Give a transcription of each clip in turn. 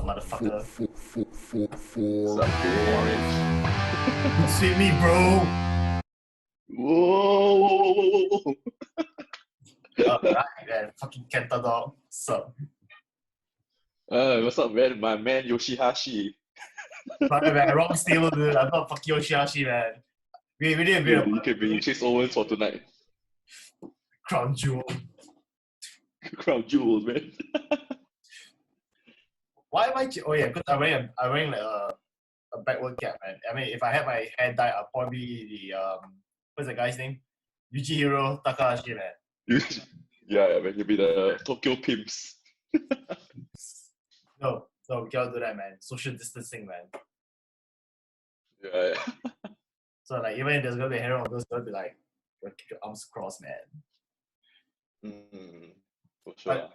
motherfucker? Suck bitch. Sweet me, bro. Whoa. Alright, man. Fucking Kenta dog. Sup? What's up, man? My man Yoshihashi. Sorry, man. Wrong stable, dude. I'm not fucking Yoshihashi, man. We did a bit You of can be Chase Owens for tonight. Crown Jewel. Crown jewels, man. Why am I? Oh yeah, because I'm wearing like a backward cap, man. I mean, if I had my hair dyed, I'll probably the what's the guy's name? Yujihiro Takahashi, man. Yeah, man. You'll be the Tokyo Pimps. No, we cannot do that, man. Social distancing, man. Yeah. So like, even if there's gonna be a hero on those, gonna be like, keep your arms crossed, man. For sure. But,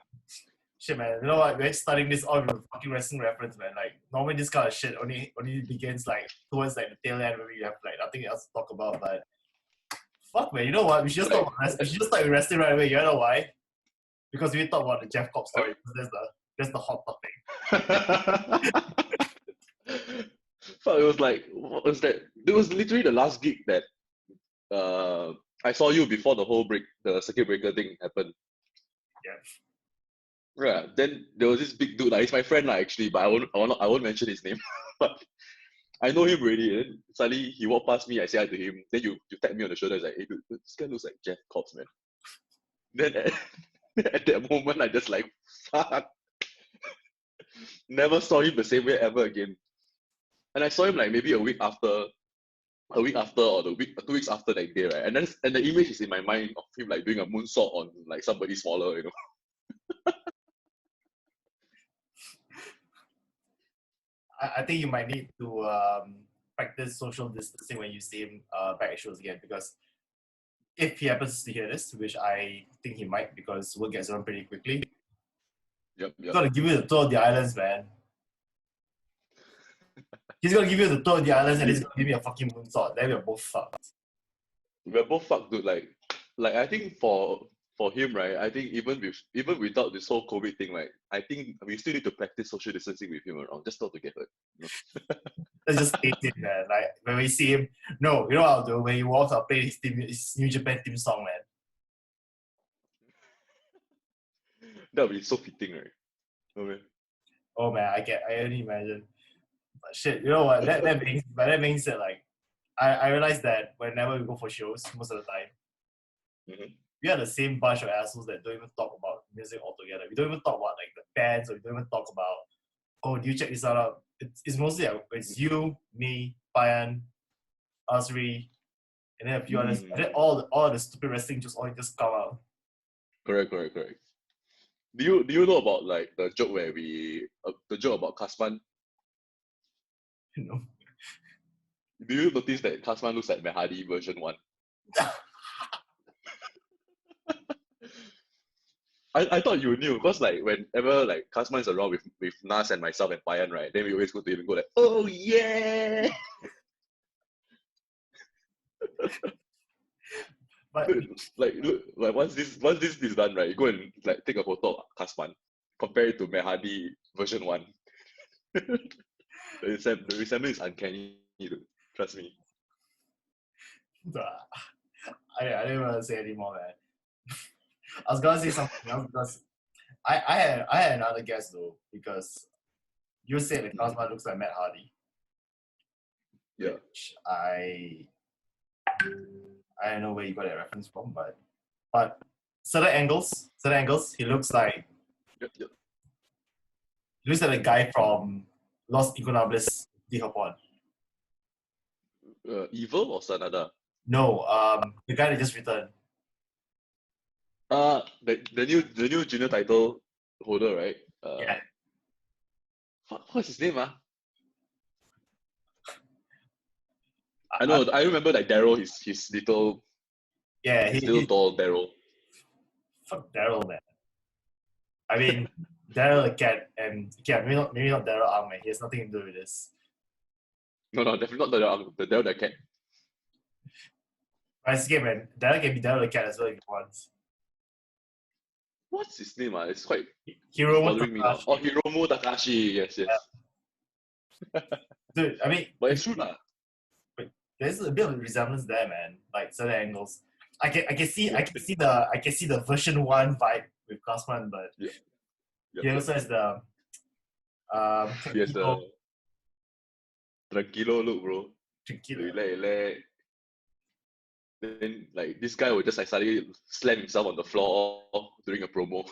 shit, man. You know what? We're starting this off with a fucking wrestling reference, man. Like, normally this kind of shit only begins like towards like the tail end when we have like nothing else to talk about. But fuck, man. You know what? We should just talk about wrestling. We should just start with wrestling right away. You know why? Because we talk about the Jeff Cobb story. That's the hot topic. So it was like, what was that? It was literally the last gig that I saw you before the circuit breaker thing happened. Yeah. Yeah. Then there was this big dude. Like, he's my friend, like, actually, but I won't mention his name. But I know him already. And suddenly he walked past me. I said hi to him. Then you tap me on the shoulder. It's like, hey, dude, this guy looks like Jeff Cobb, man. Then at that moment, I just like, fuck. Never saw him the same way ever again. And I saw him like maybe a week after or 2 weeks after that day, right? And the image is in my mind of him like doing a moonsault on like somebody smaller, you know. I think you might need to practice social distancing when you see him back at shows again, because if he happens to hear this, which I think he might, because work gets around pretty quickly. Yep. He's gonna give you the tour of the islands, man. He's gonna give you the tour of the islands and he's gonna give me a fucking moonsault. Then we're both fucked. We're both fucked, dude. Like I think for him, right? I think even without this whole COVID thing, right? I think we still need to practice social distancing with him around, just not to get hurt. You know? Let's just hate it, man. Like when we see him, no, you know what I'll do? When he walks, I'll play his New Japan theme song, man. That would be so fitting, right? Oh man. Oh man, I only imagine. But shit, you know what? That being said, like I realized that whenever we go for shows, most of the time, we are the same bunch of assholes that don't even talk about music altogether. We don't even talk about like the bands, or we don't even talk about, oh, do you check this out? It's mostly it's you, me, Payan, Asri, and then a few others. And then all the stupid wrestling just come out. Correct. Do you know about like the joke where the joke about Kasman? No. Do you notice that Kasman looks like Mehadi version 1? I thought you knew, because like whenever like Kasman is around with Nas and myself and Payan, right? Then we always go to him and go like, oh yeah. But like look, like once this is done, right? You go and like take a photo of Kasman, compare it to Mehadi version 1. The resemblance is uncanny, dude. Trust me. I didn't want to say anymore, man. I was gonna say something else because I had another guess though, because you said that Cosma looks like Matt Hardy. Yeah. Which I don't know where you got that reference from, but certain angles, he looks like Yep. he looks like a guy from Los Ingonables de Japón. Evil or Sanada? No, the guy that just returned. The new junior title holder, right? Yeah. What's his name, I know. I remember like Daryl, his little. Yeah, he's little tall Daryl. Fuck Daryl, man. I mean, Daryl the cat, and yeah, maybe not Daryl Ang, man. He has nothing to do with this. No, definitely not the Daryl the cat. But it's okay, man. Daryl can be Daryl the cat as well if he wants. what's his name? It's quite Hiromu bothering me now. Takahashi. Oh, Hiromu Takahashi. Yes, yes. Yeah. Dude, I mean, But it's true lah. there's a bit of resemblance there, man. Like certain angles. I can see the version 1 vibe with Class 1, but he also has the he has the tranquilo look, bro. tranquilo. Then like this guy would just like suddenly slam himself on the floor during a promo.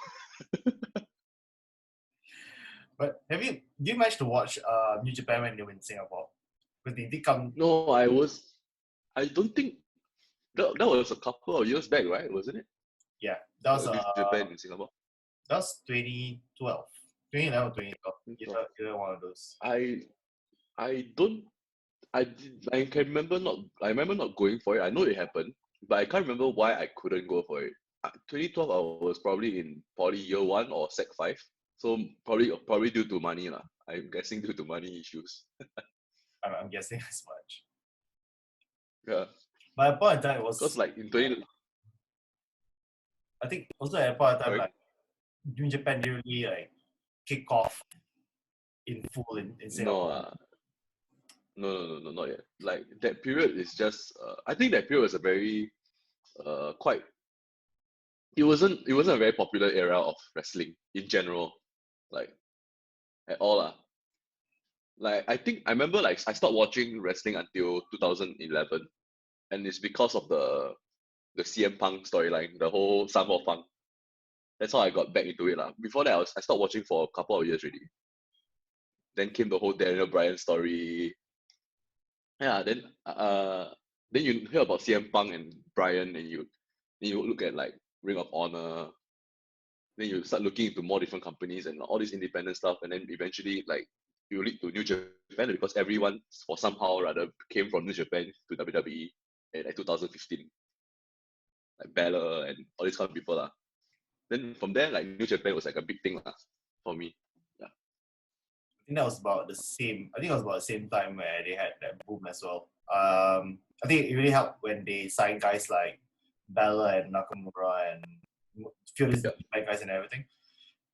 But do you manage to watch New Japan when they were in Singapore? Because they did come. No, I don't think that was a couple of years back, right? Wasn't it? Yeah, that was New Japan in Singapore. That was 2012, 2011, 2012. Either one of those. I can remember I remember not going for it. I know it happened, but I can't remember why I couldn't go for it. 2012, I was probably in poly year 1 or sec 5, so probably due to money lah. I'm guessing due to money issues. I'm guessing as much. Yeah. But at point in time, it was because like in 20. I think also at a point in time, like New Japan didn't really like kick off in full in Singapore. No, not yet. Like that period is just. I think that period was a very, quite. It wasn't a very popular era of wrestling in general, like at all. Like I remember like I stopped watching wrestling until 2011, and it's because of the CM Punk storyline, the whole Summer of Punk. That's how I got back into it lah. Before that, I stopped watching for a couple of years already. Then came the whole Daniel Bryan story. Yeah, then you hear about CM Punk and Bryan, and you look at like Ring of Honor. Then you start looking into more different companies and all this independent stuff, and then eventually like you lead to New Japan because everyone for somehow or rather came from New Japan to WWE in like 2015, like Balor and all these kind of people lah. Then from there, like New Japan was like a big thing lah for me. Yeah. I think that was about the same. I think it was about the same time where they had that boom as well. I think it really helped when they signed guys like Balor and Nakamura and few of these guys and everything.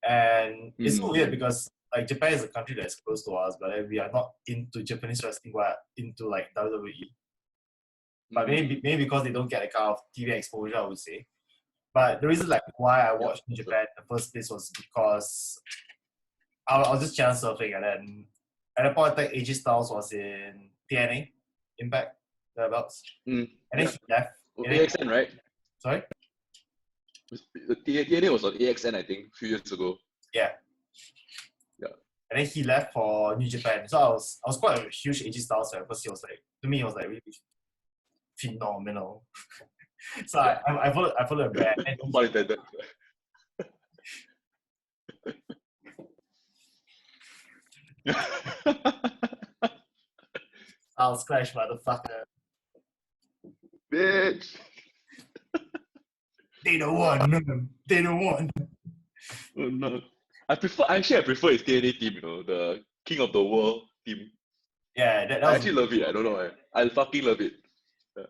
And it's so weird because like Japan is a country that's close to us, but we are not into Japanese wrestling. We're into like WWE. But maybe because they don't get a kind of TV exposure, I would say. But the reason like why I watched New Japan in the first place was because I was just channel surfing, and then at the point, like AJ Styles was in TNA, Impact, thereabouts. And then he left. AXN, right? Sorry? The TNA was on AXN, I think, a few years ago. Yeah. And then he left for New Japan. So I was quite a huge AJ Styles fan because he was like, to me, he was like really phenomenal. So I followed a brand. Not intended. I'll splash, motherfucker. Bitch. They don't want. They don't want. Oh no. I prefer his TNA team, you know, the King of the World team. Yeah, that I actually love it. I don't know why. I fucking love it. Yeah.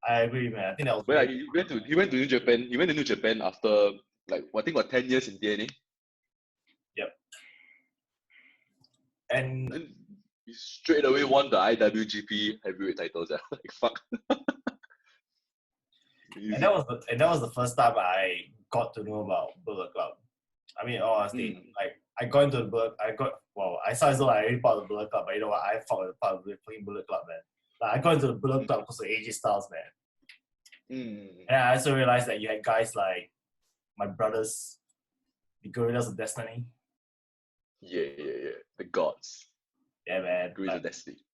I agree, man. I think that was. But like, he went to New Japan. He went to New Japan after like I think 10 years in TNA. Yep. And he straight away won the IWGP heavyweight titles. Yeah. Like fuck. and that was the first time I got to know about Bullet Club. I mean, honestly, like I got into the Bullet. I saw as though I already part of the Bullet Club, but you know what? I thought was part of the fucking Bullet Club, man. Like, I got into the Bullet Club because of AJ Styles, man. And I also realized that you had guys like my brothers, the Gorillas of Destiny. Yeah. The gods. Yeah, man. Gorillas of Destiny.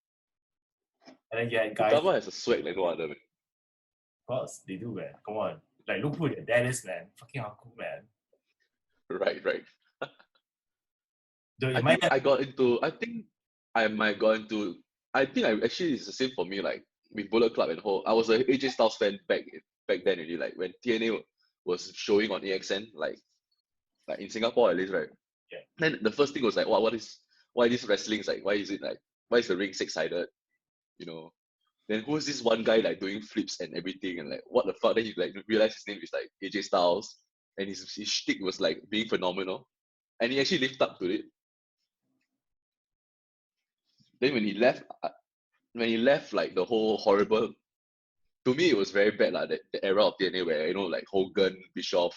And then you had guys. Futaba has a swag like no other, man. Of course, they do, man. Come on. Like, look who their dad is, man. Fucking hardcore, man. Right. Dude, I think actually it's the same for me, like with Bullet Club and whole. I was a AJ Styles fan back then already, like when TNA was showing on AXN, like in Singapore at least, right? Yeah. Then the first thing was like, why this wrestling is like, why is the ring 6-sided? You know. Then who's this one guy like doing flips and everything and like what the fuck? Then you like realize his name is like AJ Styles. and his shtick was like being phenomenal, and he actually lived up to it. Then when he left, like the whole horrible, to me it was very bad like the era of TNA where like Hogan, Bischoff,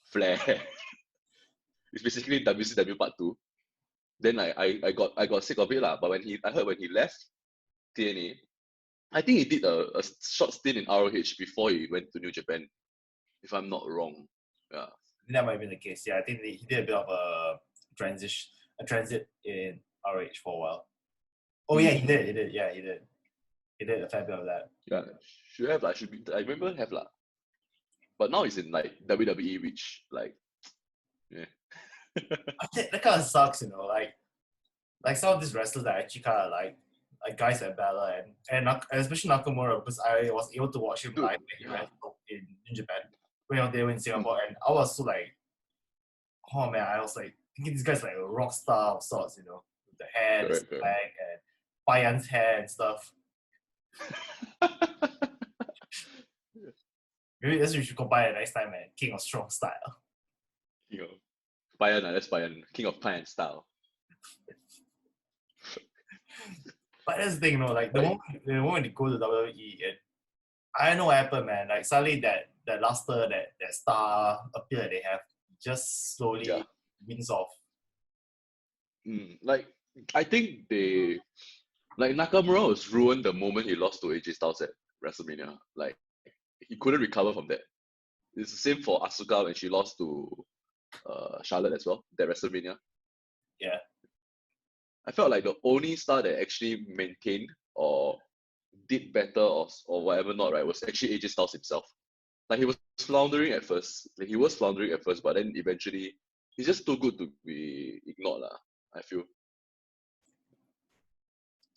Flair. It's basically WCW Part 2. Then I got sick of it lah. But I heard when he left TNA, I think he did a short stint in ROH before he went to New Japan, if I'm not wrong. Yeah. That might have been the case. Yeah, I think he did a bit of a transit in ROH for a while. Oh yeah, he did. Yeah, he did. He did a fair bit of that. Yeah, should have like I remember have lah. But now he's in like WWE, which like, yeah. That kind of sucks, like some of these wrestlers that I actually kind of like guys like Bella and especially Nakamura, because I was able to watch him live when he wrestled in Japan when they were in Singapore, and I was so like, oh man, I was like thinking this guy's like a rock star of sorts, with the hair, the swag, and Bayan's hair and stuff. Maybe that's what we should combine it next time, man. King of Strong Style. Bayan, that's Bayan. King of Pan Style. But that's the thing, like the moment you go to WWE, I don't know what happened, man. Like suddenly that luster, that star appeal that they have just slowly wins off. Like I think Nakamura was ruined the moment he lost to AJ Styles at WrestleMania. Like he couldn't recover from that. It's the same for Asuka when she lost to Charlotte as well, that WrestleMania. Yeah. I felt like the only star that actually maintained or did better or whatever not, right, was actually AJ Styles himself. Like he was floundering at first, but then eventually he's just too good to be ignored, I feel.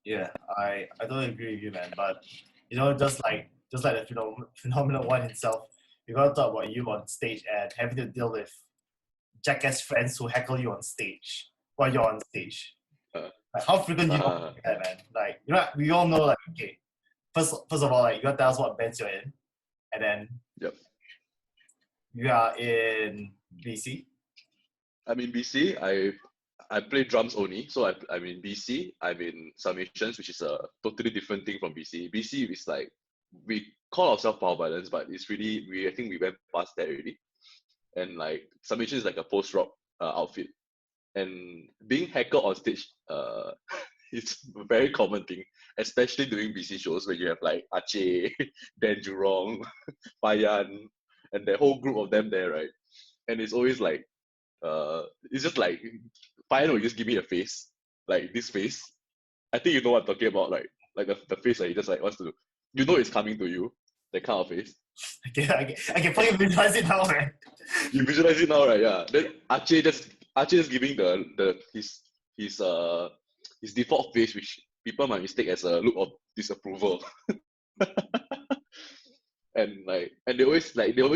Yeah, I don't agree with you, man. But just like the phenomenal one himself, you gotta talk about you on stage and having to deal with jackass friends who heckle you on stage while you're on stage. Like how frequent do you do that, man? Like we all know, like, okay, first of all, like you gotta tell us what bands you're in, and then you are in BC. I'm in BC. I play drums only, so I'm in BC. I'm in Summations, which is a totally different thing from BC. BC is like, we call ourselves Power Violence, but it's really, I think we went past that already. And like Summations is like a post-rock outfit. And being heckled on stage, it's a very common thing, especially during BC shows when you have like Aceh, Dan Jurong, Bayan, and the whole group of them there, right? And it's always like, it's just like, Bayan will just give me a face, like this face. I think you know what I'm talking about, like the face that he just like wants to, it's coming to you, that kind of face. I can fucking visualize it now, man. You visualize it now, right? Yeah. Then Aceh just giving his default face, which people might mistake as a look of disapproval. and they always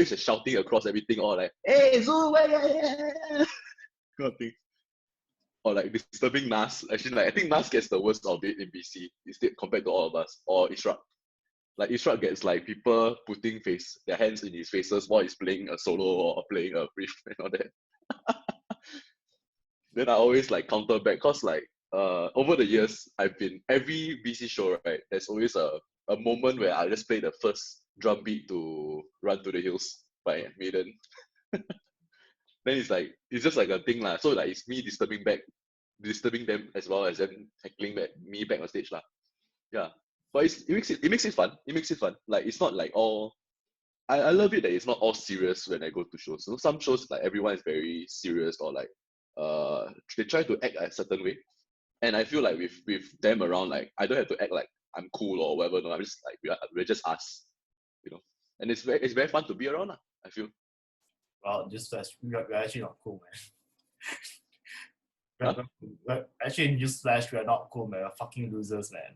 just shouting across everything, or like, "Hey, Dzul, kind of thing." Or like disturbing Nas. Actually, like I think Nas gets the worst of it in BC instead compared to all of us. Or Ishraq. Like Ishraq gets like people putting their hands in his faces while he's playing a solo or playing a riff and all that. Then I always like counter back, cause like over the years I've been every BC show, right, there's always a moment where I just play the first drum beat to Run to the Hills by Maiden. Then it's just like a thing lah. So like it's me disturbing them as well as them heckling me back on stage lah. Yeah. But it makes it fun. It makes it fun. Like it's not like all. I love it that it's not all serious when I go to shows. Some shows like everyone is very serious or like they try to act a certain way. And I feel like with them around, like I don't have to act like I'm cool or whatever. No, I'm just like we're just us, And it's very fun to be around. I feel. Well, we're actually not cool, man. Actually, in newsflash, we're not cool, man. We're fucking losers, man.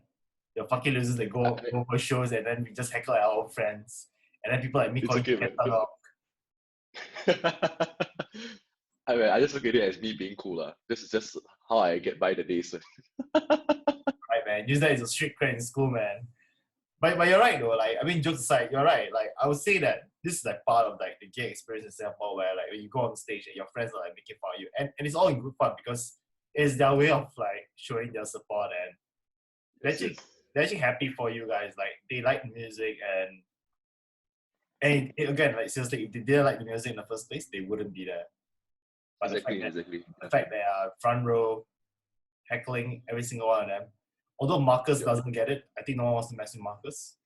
We're fucking losers that go for shows and then we just heckle our own friends. And then people like me calling it talk. I just look at it as me being cool. This is just how I get by the days. Right, man. Use that as a street cred in school, man. But you're right though. Like I mean, jokes aside, you're right. Like I would say that this is like part of like the gay experience in Singapore, where like when you go on stage and your friends are like making fun of you, and it's all in good fun because it's their way of like showing their support, and they're Yes, actually yes. they're actually happy for you guys. Like they like the music, and again, like seriously, if they didn't like the music in the first place, they wouldn't be there. But Exactly, exactly. the fact they are front row heckling every single one of them, although Marcus Yep. doesn't get it, I think no one wants to mess with Marcus.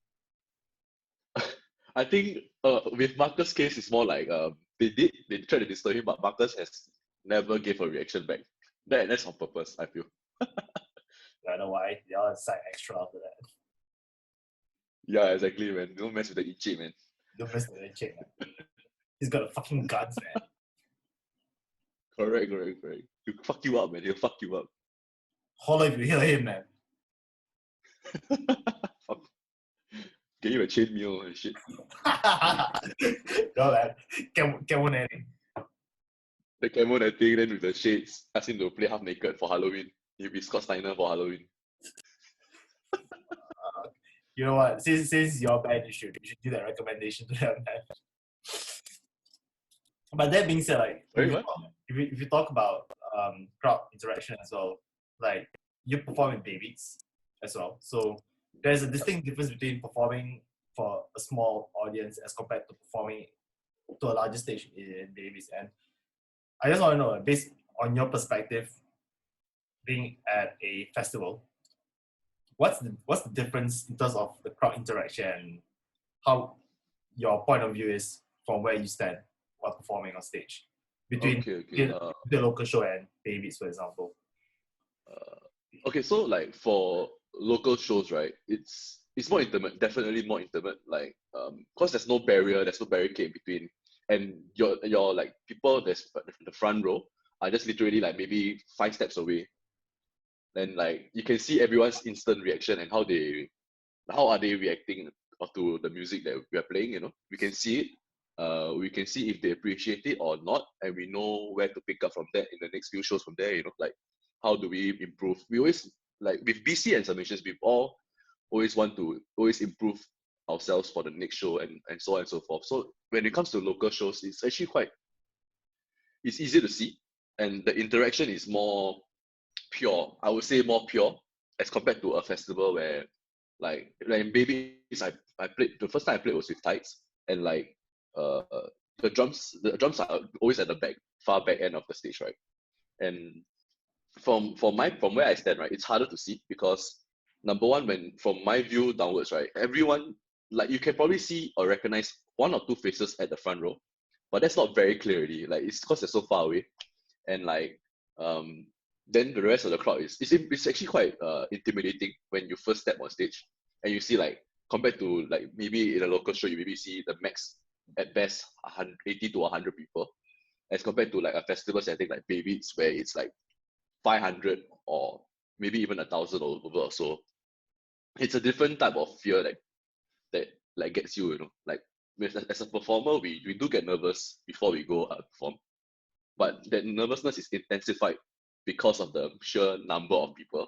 I think with Marcus' case, it's more like they tried to disturb him, but Marcus has never gave a reaction back. That's on purpose, I feel. I don't know why. They all side extra after that. Yeah, exactly, man. Don't mess with the Ichi, man. Don't mess with the chick, man. He's got a fucking guns, man. Correct. He'll fuck you up, man. He'll fuck you up. Holler if you hear him, man. Fuck. Get you a chainmail and shit. No, man. Get one ending. The camo that thing, then with the shades, ask him to play half naked for Halloween. He'll be Scott Steiner for Halloween. You know what? Since you're bad, you should do that recommendation to them, man. But that being said, like Sorry, what? if you talk about crowd interaction as well, like you perform in Baybeats as well. So there's a distinct difference between performing for a small audience as compared to performing to a larger stage in Baybeats. And I just want to know, based on your perspective, being at a festival, what's the difference in terms of the crowd interaction and how your point of view is from where you stand while performing on stage between Okay. the local show and Baybeats, for example? Okay, so like for local shows, right? It's more intimate, definitely more intimate. Like, cause there's no barrier, there's no barricade between, and your like people that's the front row are just literally like maybe 5 steps away. Then like you can see everyone's instant reaction and how are they reacting to the music that we are playing. You know, we can see it. We can see if they appreciate it or not, and we know where to pick up from that in the next few shows from there. You know, like how do we improve? We always like with BC and submissions, we all always want to always improve ourselves for the next show and so on and so forth. So when it comes to local shows, it's actually it's easy to see, and the interaction is more pure. I would say more pure as compared to a festival where like in Babies, I played the first time I played was with Tights, and like uh the drums are always at the far back end of the stage, right? And from where I stand, right, it's harder to see because number one, when from my view downwards, right, everyone like you can probably see or recognize one or two faces at the front row, but that's not very clear already. Like it's because they're so far away, and like um then the rest of the crowd it's actually quite intimidating when you first step on stage and you see like compared to like maybe in a local show you maybe see the max at best 80 to 100 people as compared to like a festival setting like Baybeats where it's like 500 or maybe even 1,000 or over. So it's a different type of fear that like gets you, you know, like as a performer we do get nervous before we go perform, but that nervousness is intensified because of the sheer number of people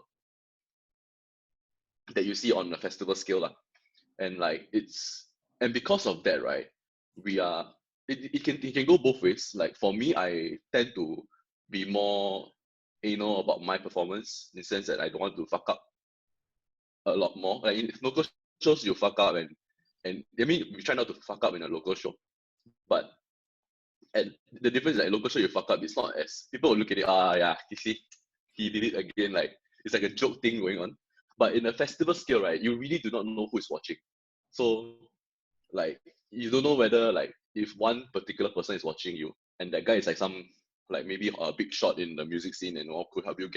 that you see on the festival scale lah. And like and because of that, right, we are it can go both ways. Like for me, I tend to be more anal about my performance in the sense that I don't want to fuck up a lot more. Like in local shows you fuck up, and I mean we try not to fuck up in a local show, but and the difference is like local show you fuck up, it's not as people will look at it, yeah, you see, he did it again, like it's like a joke thing going on. But in a festival scale, right, you really do not know who is watching. So like you don't know whether like if one particular person is watching you and that guy is like some like maybe a big shot in the music scene and all could help you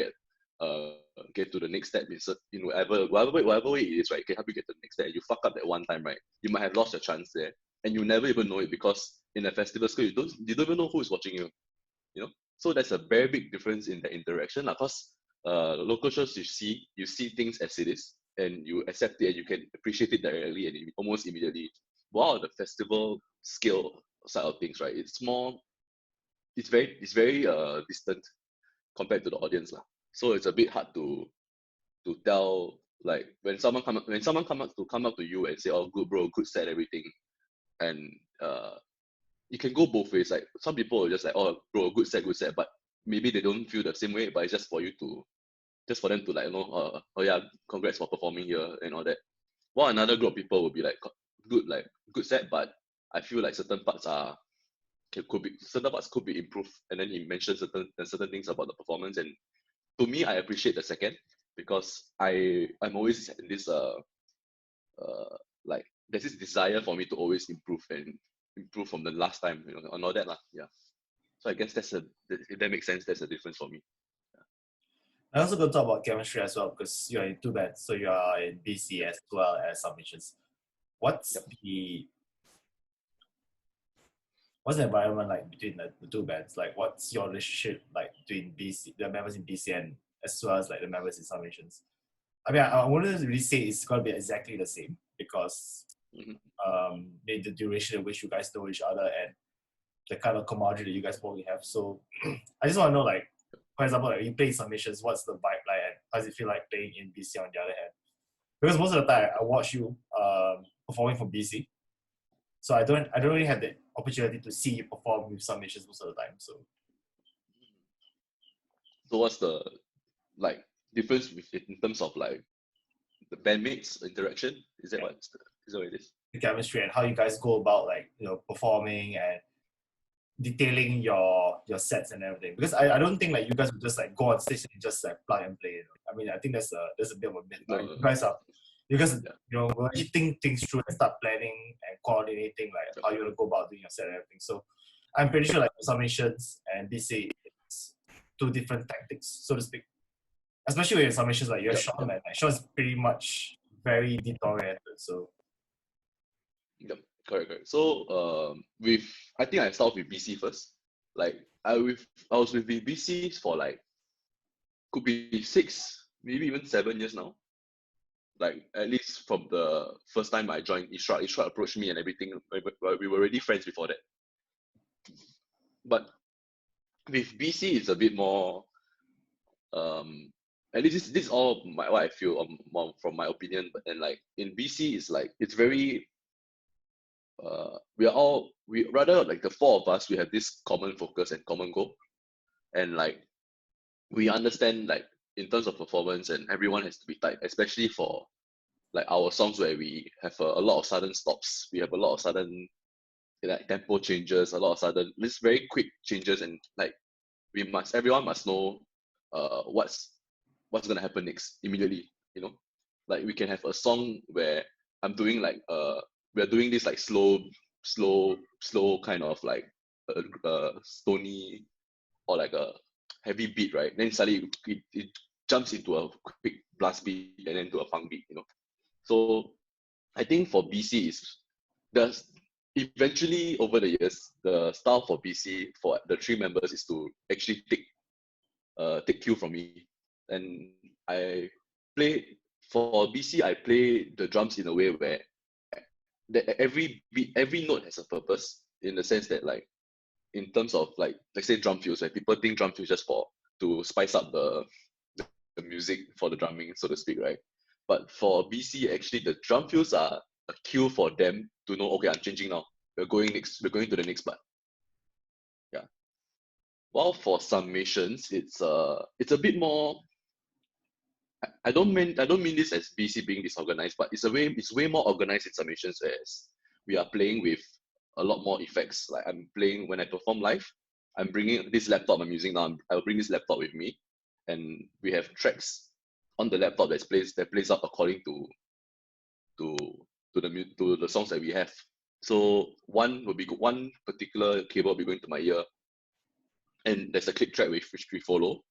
uh get to the next step in whatever way it is, right, can help you get to the next step. You fuck up that one time, right, you might have lost your chance there and you never even know it because in a festival scale you don't even know who is watching you, you know. So that's a very big difference in the interaction because local shows you see things as it is and you accept it and you can appreciate it directly and almost immediately. While the festival scale side of things, right, it's very distant compared to the audience lah. So it's a bit hard to tell Like when someone come up to you and say, "Oh, good bro, good set, everything," and it can go both ways. Like some people are just like, "Oh, bro, good set," but maybe they don't feel the same way. But it's just for you to, just for them to like, oh yeah, congrats for performing here and all that. While another group of people will be like, good set, but I feel like certain parts could be improved. And then he mentioned certain things about the performance, and to me, I appreciate the second because I'm always in this like there's this desire for me to always improve and improve from the last time, and all that lah. Yeah. So I guess if that makes sense, that's a difference for me. I also going to talk about chemistry as well because you're in two bands, so you are in BC as well as Summations. What's the environment like between the two bands? Like, what's your relationship like between the members in BC and as well as like the members in Summations? I mean, I wouldn't really say it's gonna be exactly the same because maybe the duration in which you guys know each other and the kind of camaraderie that you guys probably have. So I just want to know, like, for example, like you play Summations, what's the vibe like, and how does it feel like playing in BC on the other hand? Because most of the time I watch you performing for BC, so I don't really have the opportunity to see you perform with Summations most of the time. So what's the like difference in terms of like the bandmates interaction? Is that what it is? The chemistry and how you guys go about like performing and detailing your sets and everything, because I don't think like you guys would just like go on stage and just like plug and play. I mean, I think there's a bit of a myth. Like, you guys will actually think things through and start planning and coordinating like how you're gonna go about doing your set and everything. So I'm pretty sure like Summations and BC, it's two different tactics, so to speak. Especially with Summations, like you have Sean, man. Like Sean is pretty much very detail oriented. So correct. So I think I start with BC first. Like I was with BC for like could be 6, maybe even 7 years now. Like at least from the first time I joined Ishra approached me and everything. We were already friends before that. But with BC, it's a bit more. At least this is all what I feel from my opinion. But then like in BC, it's like it's very. We rather like the four of us, we have this common focus and common goal, and like we understand like in terms of performance, and everyone has to be tight, especially for like our songs where we have a lot of sudden stops, we have a lot of sudden like tempo changes, a lot of sudden this very quick changes, and like everyone must know what's gonna happen next immediately. Like we can have a song where I'm doing like we're doing this like slow kind of like stony or like a heavy beat, right? Then suddenly it jumps into a quick blast beat and then to a funk beat. So I think for BC eventually over the years, the style for BC for the 3 members is to actually take cue from me. And for BC, I play the drums in a way where every note has a purpose, in the sense that like in terms of like let's say drum fills, where people think drum fills just to spice up the music for the drumming, so to speak, right? But for BC, actually the drum fills are a cue for them to know, okay, I'm changing now. We're going to the next part. Yeah. While for Summations, it's a bit more. I don't mean this as BC being disorganized, but it's way more organized in Summations, as we are playing with a lot more effects. Like I'm playing when I perform live, I'm bringing this laptop I'm using now. I'll bring this laptop with me, and we have tracks on the laptop that plays up according to the songs that we have. So one particular cable will be going to my ear, and there's a click track which we follow.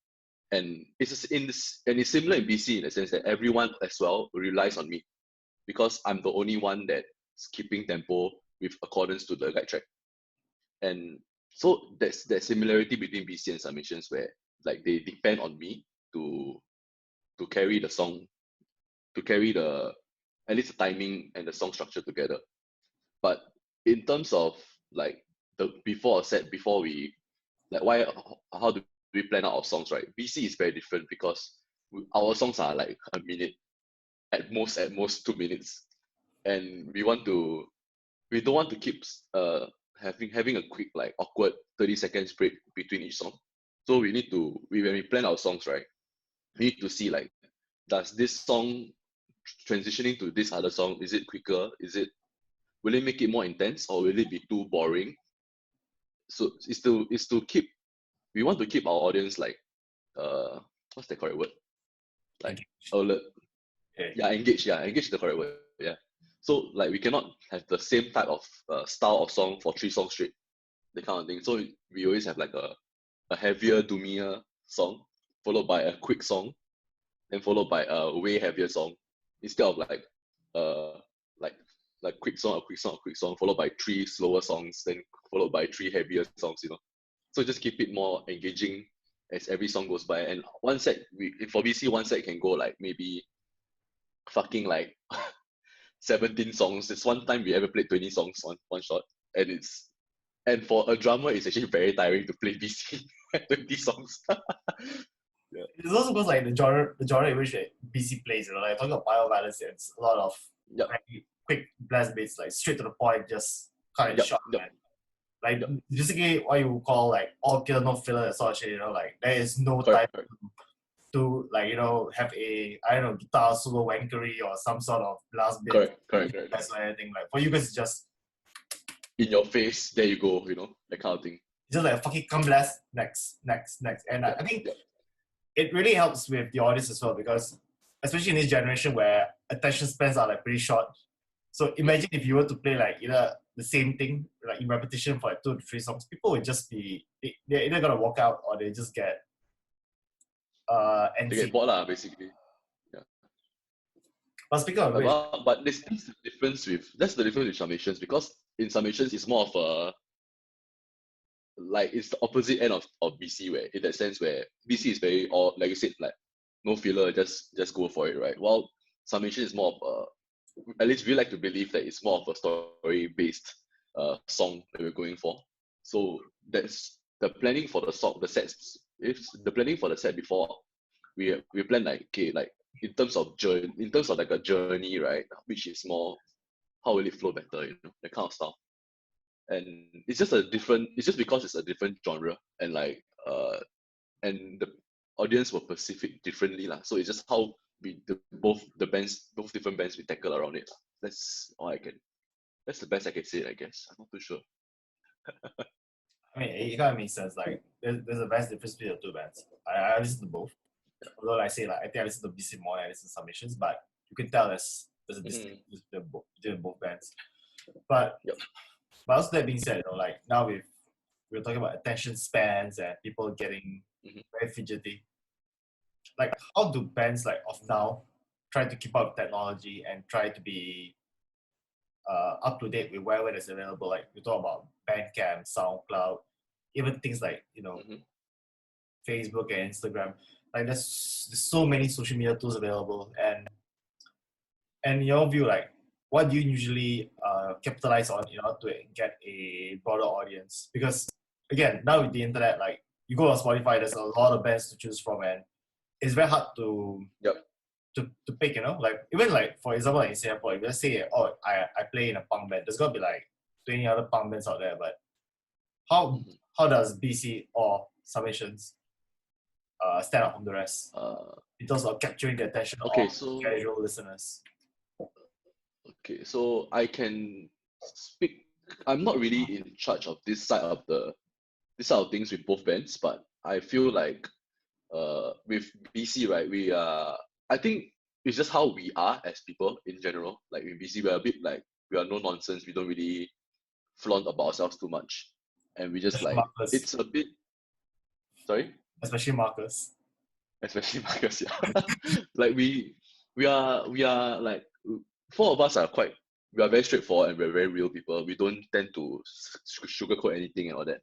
And it's similar in BC in the sense that everyone as well relies on me, because I'm the only one that's keeping tempo with accordance to the guide track. And so there's similarity between BC and Summations, where like they depend on me to carry the song, to carry at least the timing and the song structure together. But in terms of like before we like how do we plan out our songs, right? BC is very different because our songs are like a minute. at most 2 minutes, and we don't want to keep having a quick like awkward 30 seconds break between each song. So when we plan our songs, right, we need to see like, does this song transitioning to this other song, is it quicker? Will it make it more intense, or will it be too boring? So it's to keep, we want to keep our audience like, what's the correct word? Like alert. Yeah, engage. Yeah, engage is the correct word. Yeah. So like we cannot have the same type of style of song for 3 songs straight, that kind of thing. So we always have like a heavier, doomier song, followed by a quick song, then followed by a way heavier song, instead of uh like quick song, a quick song, a quick song, followed by 3 slower songs, then followed by 3 heavier songs. So just keep it more engaging as every song goes by. And one set, for BC, one set can go like maybe fucking like 17 songs. It's one time we ever played 20 songs on one shot, and for a drummer, it's actually very tiring to play BC 20 songs. Yeah. It's also because like the genre in which BC plays, like talking about bioviolence, it's a lot of very quick blast beats, like straight to the point, just kind of short, man. Like basically what you call like all killer no filler, that sort of shit. Like there is no time to like have a guitar solo wankery or some sort of blast beat. Correct. That's or anything. Like for you guys, it's just in your face. There you go. That kind of thing. It's just like a fucking come blast next, and I think it really helps with the audience as well, because especially in this generation where attention spans are like pretty short. So imagine if you were to play like either the same thing like in repetition for like 2 to 3 songs, people would just be they're either gonna walk out or they just get They get bored basically. Yeah. But speaking of which, but that's the difference with Summations, because in Summations it's more of a like, it's the opposite end of BC, where in that sense where BC is very, or like you said, like no filler, just go for it, right? While Summation is more of at least we like to believe that it's more of a story based song that we're going for. So that's the planning for the song, the sets. If the planning for the set before, we plan like, okay, like in terms of like a journey, right? Which is more, how will it flow better, that kind of stuff. And it's just because it's a different genre, and like and the audience will perceive it differently lah. So it's just how both different bands we tackle around it. That's the best I can say, I guess. I'm not too sure. I mean, it kind of makes sense. Like there's a vast difference between the 2 bands. I listen to both. Although I say like I think I listen to BC more than I listen to Summations, but you can tell there's a distinction between both bands. But also that being said, like now we're talking about attention spans and people getting very fidgety. Like how do bands like of now try to keep up with technology and try to be up to date with wherever it's available? Like we talk about Bandcamp, SoundCloud, even things like Facebook and Instagram. Like there's so many social media tools available, and in your view, like what do you usually capitalize on in order to get a broader audience? Because again, now with the internet, like you go on Spotify, there's a lot of bands to choose from, and it's very hard to pick. Like even like for example, like in Singapore, if let's say I play in a punk band, there's gonna be like 20 other punk bands out there. But how does BC or Summations stand out from the rest in terms of capturing the attention of casual listeners? Okay, so I can speak. I'm not really in charge of this side of things with both bands, but I feel like with BC, right, I think it's just how we are as people in general. Like with BC, we're a bit like, we are no nonsense. We don't really flaunt about ourselves too much, and we just especially like Marcus. It's a bit. Sorry. Especially Marcus, yeah. Like we are like, 4 of us we are very straightforward, and we're very real people. We don't tend to sugarcoat anything and all that,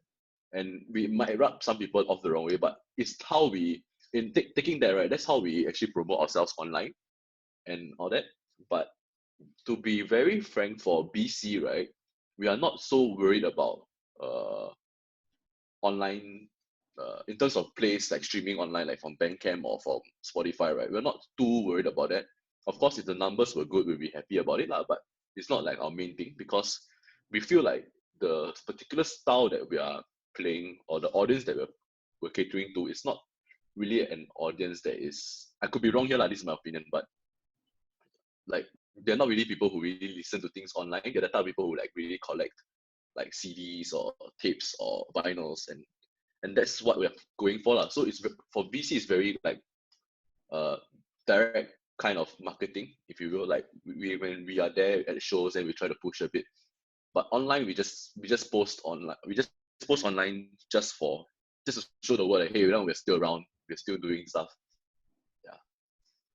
and we might rub some people off the wrong way, but it's how we, in taking that, right, that's how we actually promote ourselves online and all that. But to be very frank, for BC, right, we are not so worried about online in terms of plays, like streaming online, like from Bandcamp or from Spotify, right? We're not too worried about that. Of course, if the numbers were good, we'll be happy about it, but it's not like our main thing because we feel like the particular style that we are playing or the audience that we're catering to is not really an audience that is, I could be wrong here, like this is my opinion, but like they're not really people who really listen to things online. They're the type of people who like really collect like CDs or tapes or vinyls, and that's what we're going for lah. So it's for VC is very like direct kind of marketing, if you will. Like when we are there at shows and we try to push a bit, but online we just post online. We just post online just to show the world that hey, you know, we're still around, we're still doing stuff. Yeah.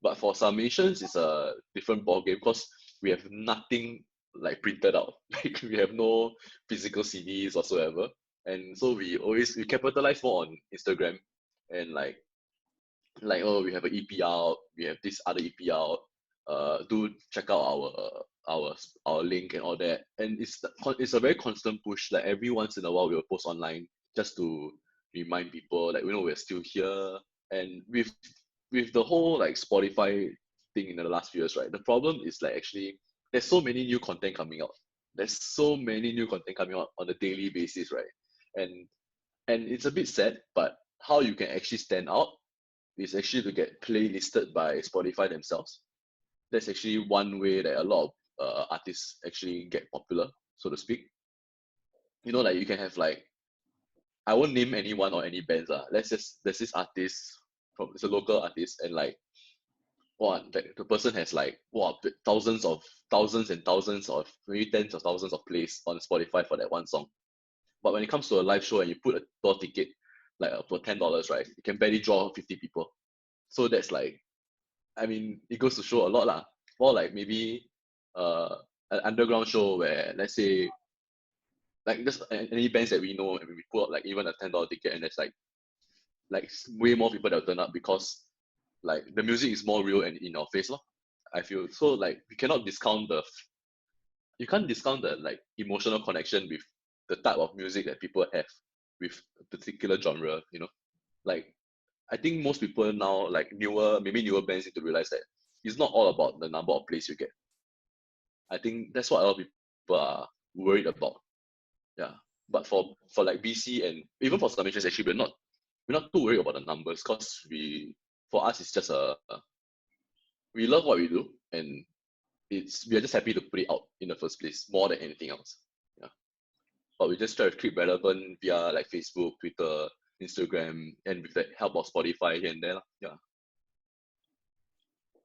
But for Summations, it's a different ball game because we have nothing like printed out. Like we have no physical CDs whatsoever, and so we capitalize more on Instagram and like oh, we have an EP out, we have this other EP out. Do check out our link and all that. And it's a very constant push. Like every once in a while, we'll post online just to remind people, like, you know, we're still here. And with the whole like Spotify thing in the last few years, right? The problem is like actually there's so many new content coming out. There's so many new content coming out on a daily basis, right? And it's a bit sad, but how you can actually stand out is actually to get playlisted by Spotify themselves. That's actually one way that a lot of artists actually get popular, so to speak. You know, like you can have like, I won't name anyone or any bands. There's this artist it's a local artist, and like, wow, the person has like, wow, thousands and thousands of, maybe tens of thousands of plays on Spotify for that one song. But when it comes to a live show and you put a door ticket like for $10, right, you can barely draw 50 people. So that's like, I mean, it goes to show a lot lah. Or like maybe an underground show where, let's say, like just any bands that we know, and we put out like even a $10 ticket, and there's like way more people that will turn up because like the music is more real and in our face, lor. I feel so like you can't discount the like emotional connection with the type of music that people have with a particular genre, you know. Like I think most people now, like maybe newer bands, need to realize that it's not all about the number of plays you get. I think that's what a lot of people are worried about. Yeah. But for like BC and even for Summations, actually we're not too worried about the numbers because for us it's just we love what we do, and we are just happy to put it out in the first place more than anything else. Yeah. But we just try to keep relevant via like Facebook, Twitter, Instagram, and with the help of Spotify here and there. Yeah.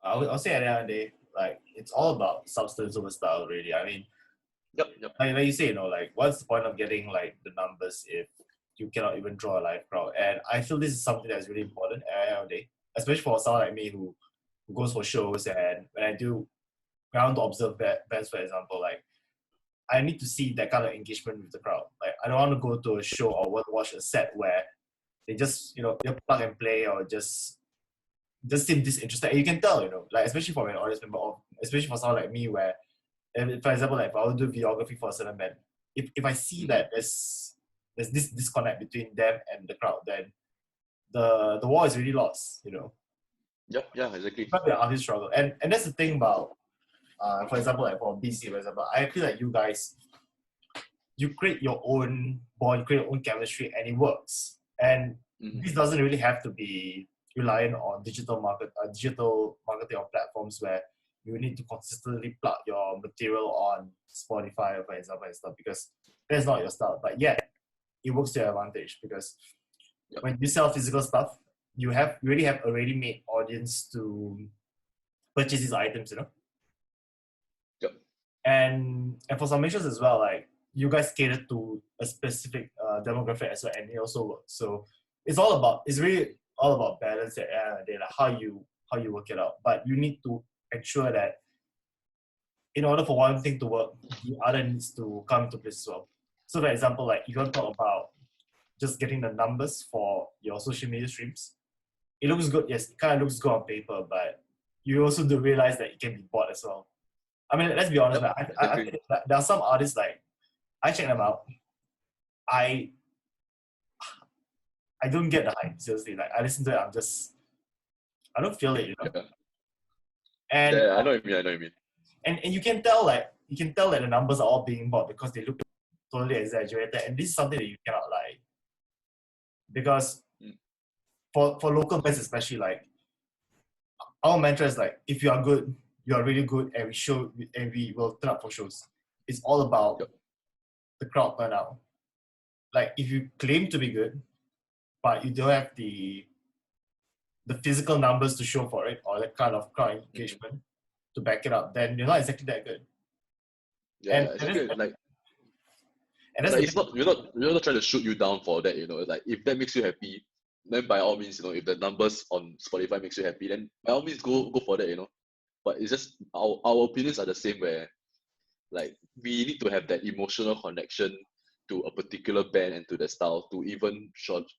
I'll say at the end of the day, like it's all about substance over style, really. I mean, Yep. like you say, you know, like what's the point of getting like the numbers if you cannot even draw a live crowd? And I feel this is something that's really important at the end of the day, especially for someone like me who goes for shows. And when I want to observe bands, for example, like I need to see that kind of engagement with the crowd. Like I don't want to go to a show or watch a set where they just, you know, they plug and play or just seem disinterested. And you can tell, you know, like especially for an audience member, or especially for someone like me, where, for example, like if I would do videography for a certain band, if I see that there's this disconnect between them and the crowd, then the war is really lost, you know. Yeah, exactly. Probably an artist struggle, and that's the thing about, for example, like for BC, for example, I feel like you guys, you create your own bond, you create your own chemistry, and it works. And this doesn't really have to be reliant on digital marketing on platforms where you need to consistently plug your material on Spotify, for example, and stuff, because that's not your style. But yet, it works to your advantage because when you sell physical stuff, you already have a ready-made audience to purchase these items, you know. Yep. And for Summations as well, like you guys cater to a specific demographic as well, and it also works. So it's really all about balance at the end of the day, like how you work it out. But you need to ensure that in order for one thing to work, the other needs to come into place as well. So for example, like you want to talk about just getting the numbers for your social media streams. It looks good, yes, it kind of looks good on paper, but you also do realize that it can be bought as well. I mean, let's be honest, I think that there are some artists, like, I check them out, I don't get the hype, seriously. Like, I listen to it, I don't feel it, you know? And Yeah, I know what you mean. I know what you mean. and you can tell that the numbers are all being bought because they look totally exaggerated, and this is something that you cannot lie. Because for local bands especially, like our mantra is like, if you are good, you are really good, and we will turn up for shows. It's all about the crowd turnout. Like if you claim to be good, but you don't have the physical numbers to show for it, or the kind of crowd engagement to back it up, then you're not exactly that good. Yeah, And exactly. and that's Like the it's thing. not we're not trying to shoot you down for that, like if that makes you happy, then by all means, if the numbers on Spotify makes you happy, then by all means go for that. But it's just our opinions are the same, where like we need to have that emotional connection to a particular band and to the style to even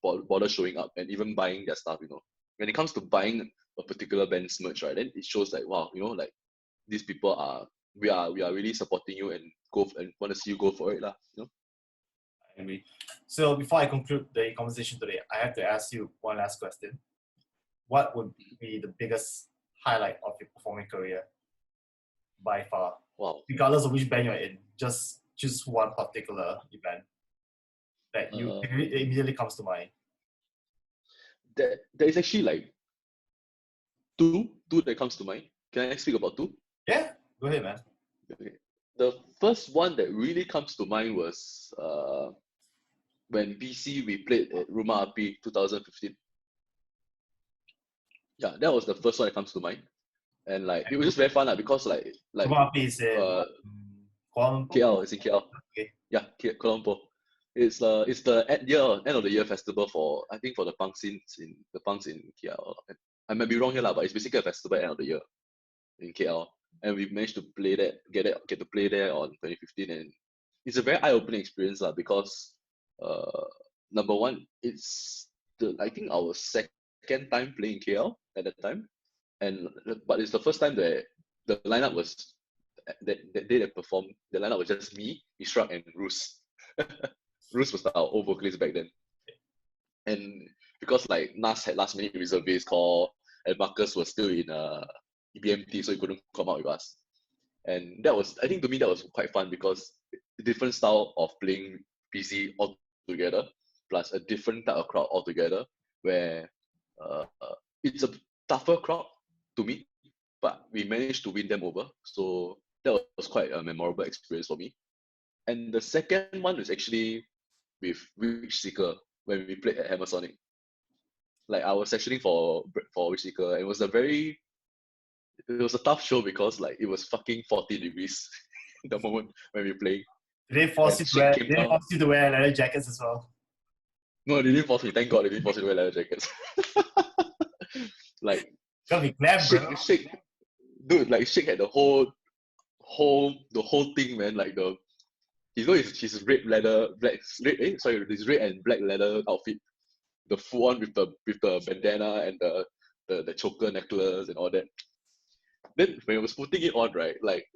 bother showing up and even buying their stuff. When it comes to buying a particular band's merch, right, then it shows like, wow, like these people are we are really supporting you and want to see you go for it lah. I agree. So before I conclude the conversation today, I have to ask you one last question. What would be the biggest highlight of your performing career by far? Wow. Regardless of which band you're in, just choose one particular event that immediately comes to mind. There is actually like two that comes to mind. Can I speak about two? Yeah, go ahead, man. Okay. The first one that really comes to mind was when BC we played at Rumah Api 2015. Yeah, that was the first one that comes to mind, and like it was just very fun because like Rumah Api is in Kuala Lumpur? KL. It's in KL. Okay. Yeah, Kuala Lumpur. It's the end of the year festival for, I think, for the punk in KL. I might be wrong here but it's basically a festival at the end of the year in KL, and we managed to play that, get to play there on 2015, and it's a very eye-opening experience because number one, it's I think our second time playing KL at that time, but it's the first time that the lineup was that day that performed. The lineup was just me, Ishraq, and Roos. Roos was our old vocalist back then, and because like Nas had last minute reservist call, and Marcus was still in EBMT, so he couldn't come out with us. And that was, I think, to me that was quite fun because different style of playing PC all together, plus a different type of crowd altogether, where it's a tougher crowd to meet, but we managed to win them over. So that was quite a memorable experience for me. And the second one is actually with Witch Seeker when we played at Hammersonic. Like I was sessioning for Witch Seeker, and it was a tough show because like it was fucking 40 degrees the moment when we were playing. Did they force you to wear leather jackets as well? No, they didn't force me. Thank God they didn't force me to wear leather jackets. Like gotta be glad, Shake, dude, like Shake had the whole thing, man. Like his red and black leather outfit, the full one with the bandana and the choker necklace and all that. Then when I was putting it on, right, like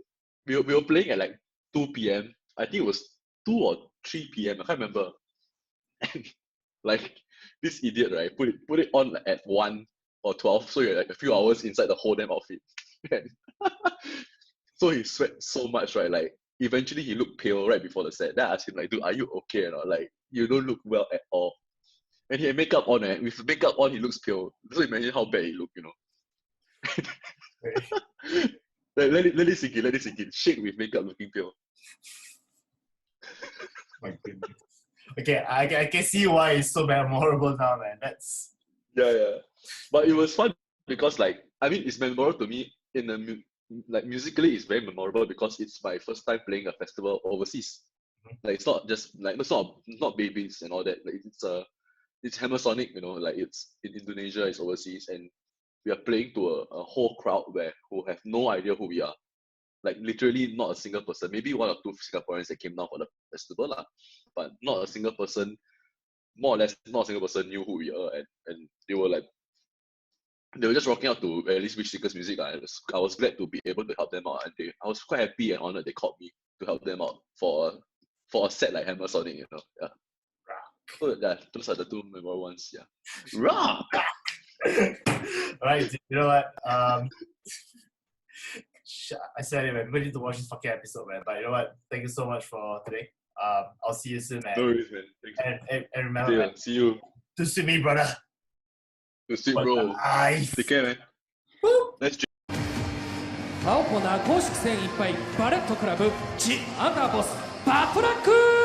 we were playing at like 2 p.m. I think it was 2 or 3 p.m. I can't remember. And like this idiot, right, put it on at 1 or 12, so you're like a few hours inside the whole damn outfit. So he sweat so much, right? Like eventually he looked pale right before the set. Then I asked him like, dude, are you okay or not? Like you don't look well at all. And he had makeup on, and with makeup on he looks pale. So imagine how bad he looked. Like, let it sink in. Shake with makeup looking pale. My goodness. Okay, I can see why it's so memorable now, man. That's yeah. But it was fun because like it's memorable to me like musically it's very memorable because it's my first time playing a festival overseas. Like it's not just like it's not Baybeats and all that. Like it's Hammersonic, like it's in Indonesia, it's overseas, and we are playing to a whole crowd who have no idea who we are. Like literally not a single person. Maybe one or two Singaporeans that came down for the festival, but not a single person, more or less not a single person knew who we are, and they were just rocking out to at least Witch Seeker's music. I was glad to be able to help them out, and I was quite happy and honored they called me to help them out for a set like Hammersonic, yeah. So yeah, those are the two memorable ones, yeah. Rock! Right, you know what? I said it, man. We need to watch this fucking episode, man. But you know what? Thank you so much for today. I'll see you soon, man. No worries, man. And remember, man, see you. to see me, brother. To see you, bro. Take care, man. Let's drink. 青コーナー公式戦いっぱいバレットクラブジ・アンダーボスバトラック